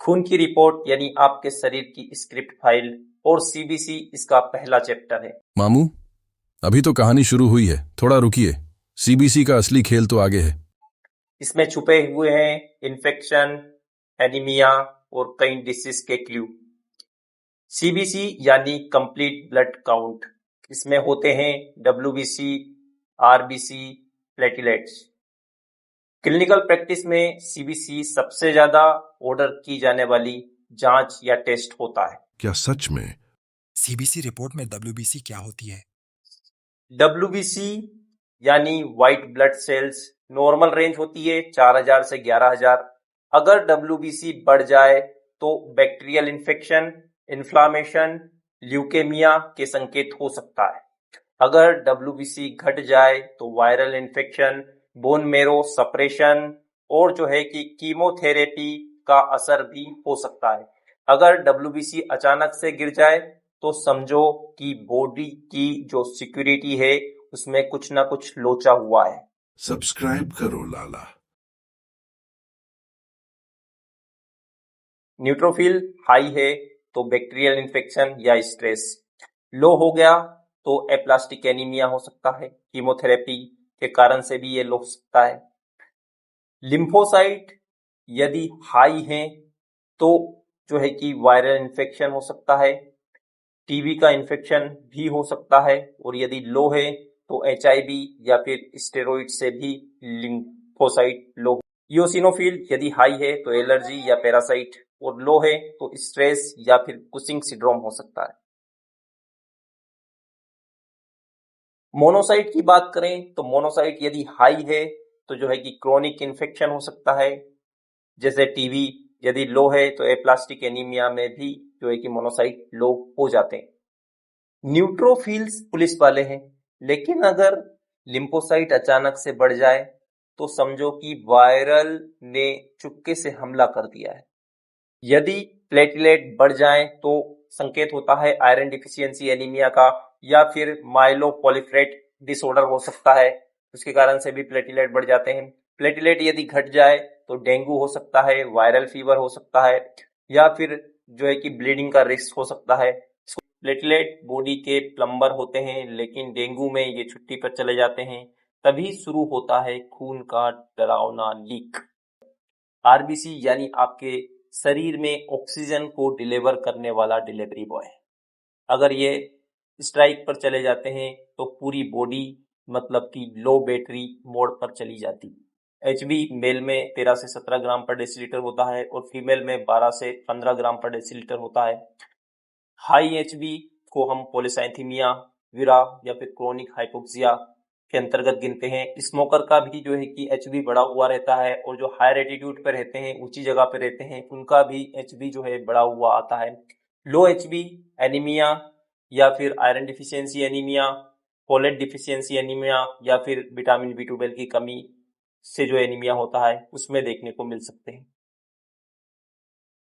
खून की रिपोर्ट यानी आपके शरीर की स्क्रिप्ट फाइल और सीबीसी इसका पहला चैप्टर है। मामू, अभी तो कहानी शुरू हुई है, थोड़ा रुकिए। सीबीसी का असली खेल तो आगे है। इसमें छुपे हुए हैं इन्फेक्शन, एनीमिया और कई डिसीज के क्लू। सीबीसी यानी कंप्लीट ब्लड काउंट, इसमें होते हैं WBC, RBC, platelets. Clinical practice में सीबीसी सबसे ज्यादा ऑर्डर की जाने वाली जांच या टेस्ट होता है। क्या सच में? सीबीसी रिपोर्ट में डब्ल्यूबीसी क्या होती है? डब्ल्यूबीसी यानी white blood cells normal range होती है 4000 से 11000। अगर डब्ल्यूबीसी बढ़ जाए तो बैक्टीरियल इन्फेक्शन, इन्फ्लामेशन, ल्यूकेमिया के संकेत हो सकता है। अगर डब्ल्यूबीसी घट जाए तो viral infection, bone marrow suppression और जो है कि कीमोथेरेपी का असर भी हो सकता है। अगर डब्ल्यूबीसी अचानक से गिर जाए तो समझो कि बॉडी की जो सिक्योरिटी है उसमें कुछ ना कुछ लोचा हुआ है। सब्सक्राइब करो लाला। न्यूट्रोफिल हाई है तो बैक्टीरियल इन्फेक्शन या स्ट्रेस, लो हो गया तो एप्लास्टिक एनीमिया हो सकता है, कीमोथेरेपी के कारण से भी ये लो हो सकता है। लिम्फोसाइट यदि हाई है तो जो है कि वायरल इन्फेक्शन हो सकता है, टीबी का इन्फेक्शन भी हो सकता है, और यदि लो है तो एचआईवी या फिर स्टेरॉइड से भी लिम्फोसाइट लो। इयोसिनोफिल यदि हाई है तो एलर्जी या पैरासाइट, और लो है तो स्ट्रेस या फिर कुशिंग सिंड्रोम हो सकता है। मोनोसाइट की बात करें तो मोनोसाइट यदि हाई है तो जो है कि क्रोनिक इन्फेक्शन हो सकता है जैसे टीबी। यदि लो है तो एप्लास्टिक एनीमिया में भी जो है कि मोनोसाइट लो हो जाते हैं। न्यूट्रोफिल्स पुलिस वाले हैं, लेकिन अगर लिम्फोसाइट अचानक से बढ़ जाए तो समझो कि वायरल ने चुपके से हमला कर दिया है। यदि प्लेटलेट बढ़ जाए तो संकेत होता है आयरन डिफिशियंसी एनीमिया का, या फिर माइलोप्रोलिफरेट डिसऑर्डर हो सकता है, उसके कारण से भी प्लेटलेट बढ़ जाते हैं। प्लेटलेट यदि घट जाए तो डेंगू हो सकता है, वायरल फीवर हो सकता है, या फिर जो है कि ब्लीडिंग का रिस्क हो सकता है। प्लेटलेट बॉडी के प्लम्बर होते हैं, लेकिन डेंगू में ये छुट्टी पर चले जाते हैं। तभी शुरू होता है खून का डरावना लीक। आरबीसी यानी आपके शरीर में ऑक्सीजन को डिलीवर करने वाला डिलीवरी बॉय। अगर ये स्ट्राइक पर चले जाते हैं तो पूरी बॉडी मतलब कि लो बैटरी मोड पर चली जाती। एचबी मेल में 13 से 17 ग्राम पर डेसीलीटर होता है और फीमेल में 12 से 15 ग्राम पर डेसीलीटर होता है। हाई एचबी को हम पॉलीसाइथीमिया, विरा या फिर क्रोनिक हाइपोक्सिया के अंतर्गत गिनते हैं। स्मोकर का भी जो है कि एचबी बढ़ा हुआ रहता है, और जो हायर एटीट्यूड पर रहते हैं, ऊंची जगह पर रहते हैं, उनका भी एचबी जो है बढ़ा हुआ आता है। लो एचबी एनीमिया या फिर iron deficiency anaemia, folate deficiency anaemia या फिर विटामिन बी12 की कमी से जो एनीमिया होता है उसमें देखने को मिल सकते हैं।